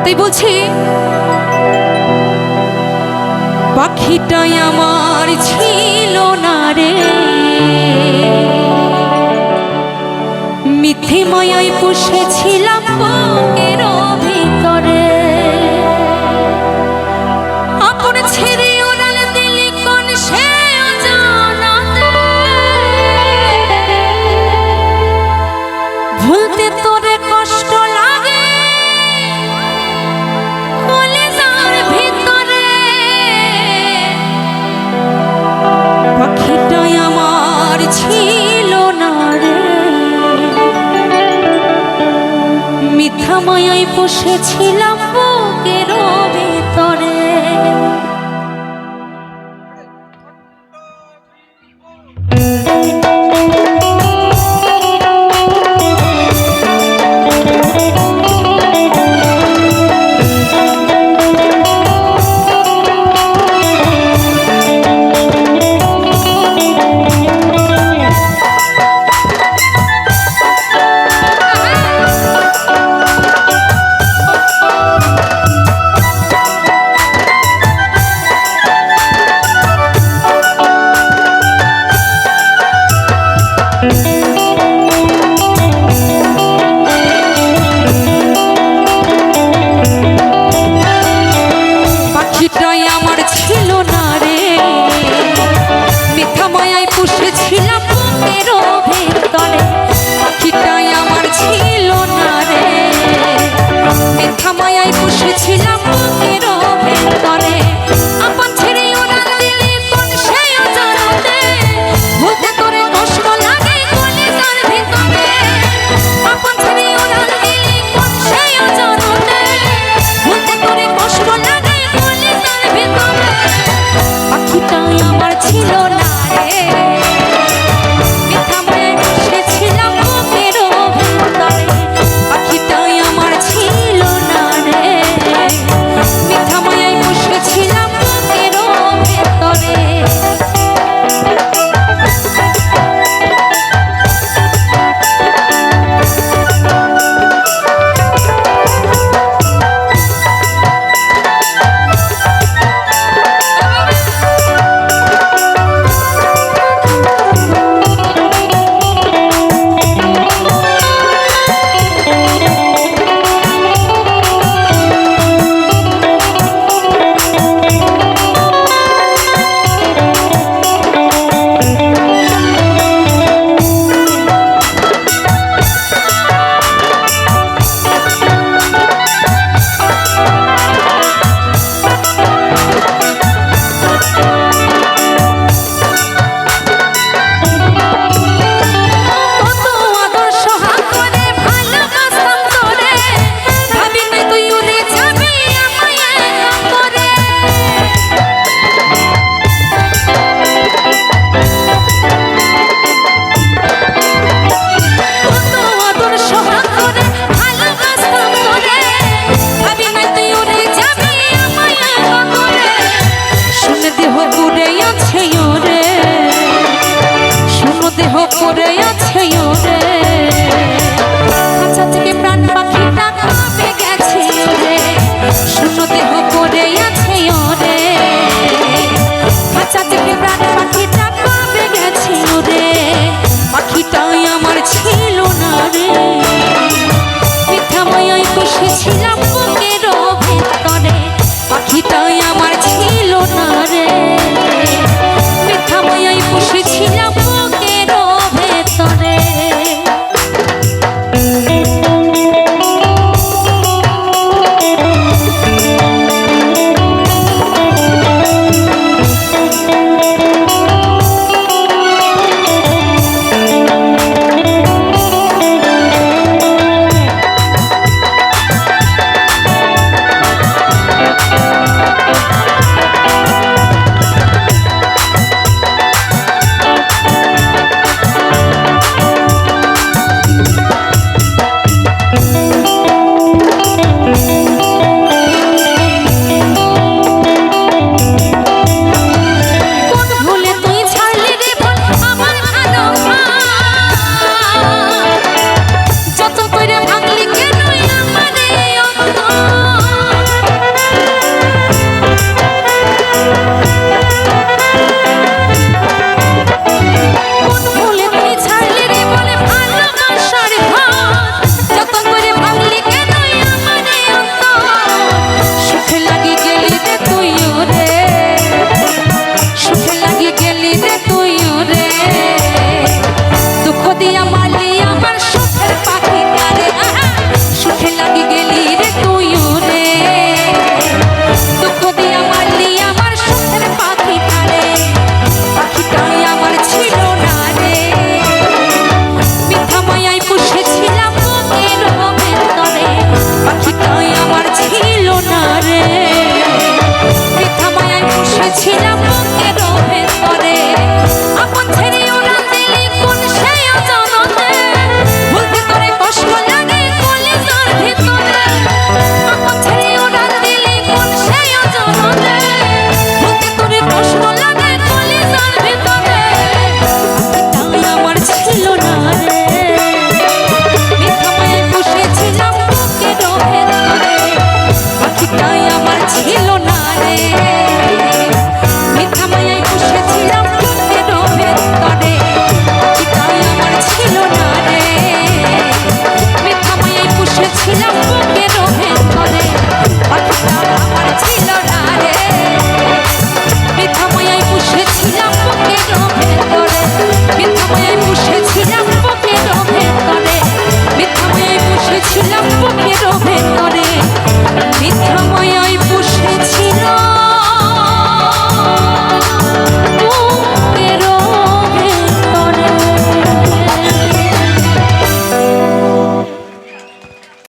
তাই বলছি পাখিটাই আমার ছিল না রে, মিথ্যে মায়ায় পুষেছিলাম বুকের ভিতরে। আপন ছেড়ে উড়াল দিলি কোন সে অজানাতে, ভুলতে তোরে কষ্ট লাগে কলিজার ভিতরে। পাখিটাই আমার ছিল না রে, মিথ্যা মায়ায় পুষেছিলাম বুকের ভিতরে। পাখিটাই আমার ছিল না রে, মিথ্যা মায়ায় পুষেছিলাম বুকের ভিতরে। পাখিটাই আমার ছিল না রে, মিথ্যা মায়ায় পুষেছিলাম বুকের ভিতরে। আপন ছেড়ে উড়াল দিলি কোন সে অজানাতে, ভুলতে তোরে কষ্ট লাগে কলিজার ভিতরে। আপন ছেড়ে উড়াল দিলি কোন সে অজানাতে, ভুলতে তোরে কষ্ট লাগে কলিজার ভিতরে। পাখিটাই আমার ছিল না রে, মিথ্যা মায়ায় পুষেছিলাম বুকের ভিতরে। পাখিটাই আমার ছিল না রে, মিথ্যা মায়ায় পুষেছিলাম বুকের ভিতরে। পড়ে আছে ওরে, খাঁচা থেকে প্রাণ পাখিটা কবে গেছে ওরে। শূন্য দেহ পড়ে আছে ওরে, খাঁচা থেকে প্রাণ পাখিটা কবে গেছে ওরে। পাখিটাই আমার ছিল না রে, মিথ্যা মায়ায় পুষেছিলাম